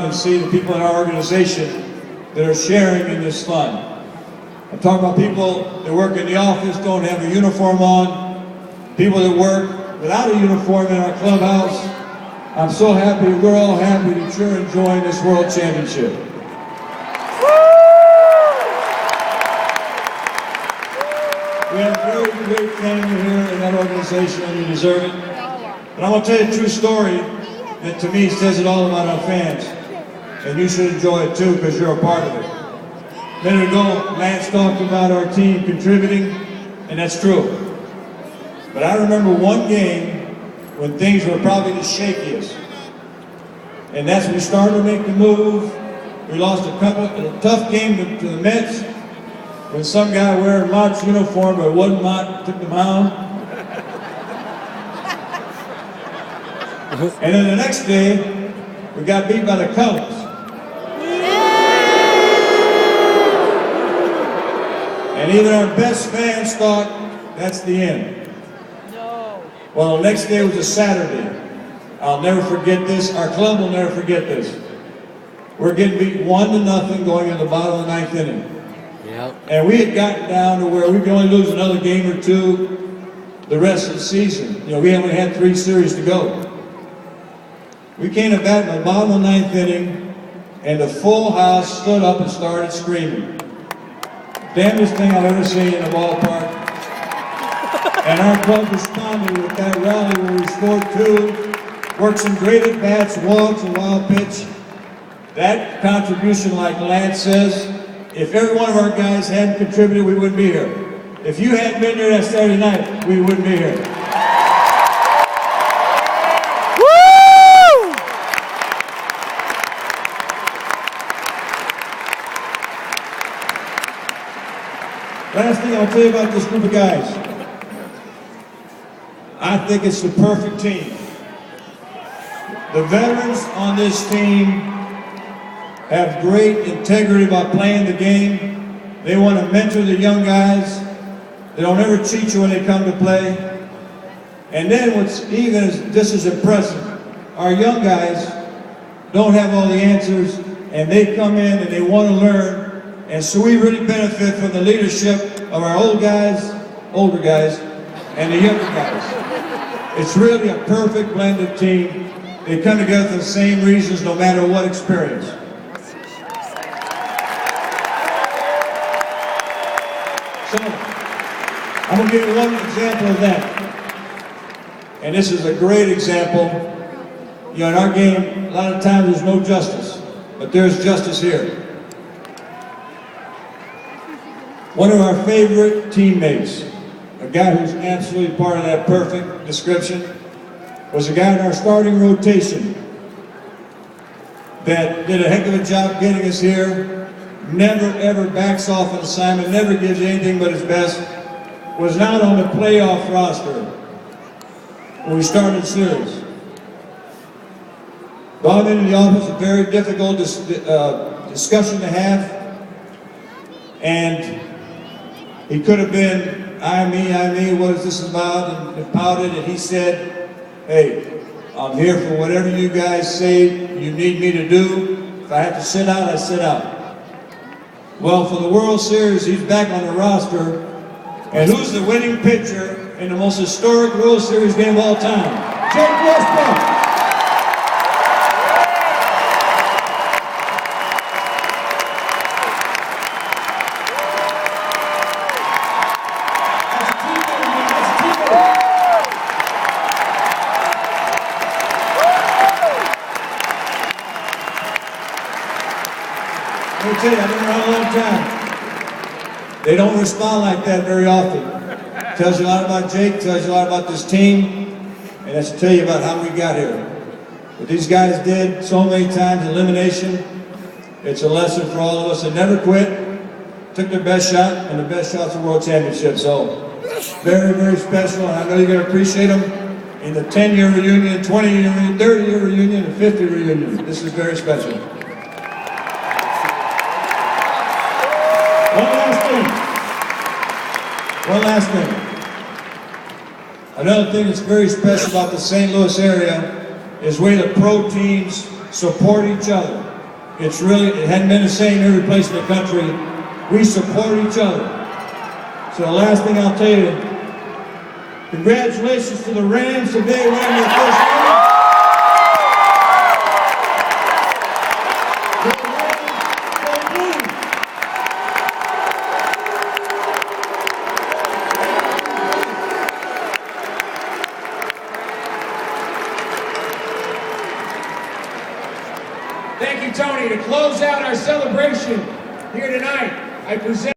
and see the people in our organization that are sharing in this fun. I'm talking about people that work in the office, don't have a uniform on, people that work without a uniform in our clubhouse. I'm so happy, we're all happy that you're enjoying this World Championship. We have a very great family here in that organization, and you deserve it. But I'm going to tell you a true story that to me says it all about our fans. And you should enjoy it too, because you're a part of it. A minute ago, Lance talked about our team contributing, and that's true. But I remember one game when things were probably the shakiest. And that's when we started to make the move. We lost a tough game to the Mets, when some guy wearing Mott's uniform, but it wasn't Mott, took the mound. And then the next day, we got beat by the Cubs. And even our best fans thought that's the end. No. Well, the next day was a Saturday. I'll never forget this. Our club will never forget this. We're getting beat 1-0 going into the bottom of the 9th inning. Yep. And we had gotten down to where we could only lose another game or two the rest of the season. You know, we only had 3 series to go. We came to bat in the bottom of the 9th inning, and the full house stood up and started screaming. Damnedest thing I've ever seen in a ballpark. And our club responded with that rally where we scored 2, worked some great at-bats, walks, a wild pitch. That contribution, like Lance says, if every one of our guys hadn't contributed, we wouldn't be here. If you hadn't been there that Saturday night, we wouldn't be here. Last thing I'll tell you about this group of guys. I think it's the perfect team. The veterans on this team have great integrity about playing the game. They want to mentor the young guys. They don't ever cheat you when they come to play. And then what's even just as impressive, our young guys don't have all the answers, and they come in and they want to learn. And so we really benefit from the leadership of our older guys, and the younger guys. It's really a perfect blended team. They come together for the same reasons, no matter what experience. So, I'm going to give you one example of that. And this is a great example. You know, in our game, a lot of times there's no justice, but there's justice here. One of our favorite teammates, a guy who's absolutely part of that perfect description, was a guy in our starting rotation that did a heck of a job getting us here, never ever backs off an assignment, never gives anything but his best, was not on the playoff roster when we started the series. Brought into the office, a very difficult discussion to have, and he could have been, I, me, what is this about, and pouted, and he said, hey, I'm here for whatever you guys say you need me to do. If I have to sit out, I sit out. Well, for the World Series, he's back on the roster, and who's the winning pitcher in the most historic World Series game of all time? Jake Westbrook. I've been around a long time. They don't respond like that very often. Tells you a lot about Jake, tells you a lot about this team, and that's to tell you about how we got here. What these guys did so many times, elimination, it's a lesson for all of us to never quit, took their best shot, and the best shot's a World Championship. So, very, very special, and I know you're going to appreciate them in the 10-year reunion, 20-year reunion, 30-year reunion, and 50 reunion. This is very special. One last thing. Another thing that's very special about the St. Louis area is the way the pro teams support each other. it hadn't been the same every place in the country. We support each other. So the last thing I'll tell you, congratulations to the Rams today winning their first game. Thank you, Tony. To close out our celebration here tonight, I present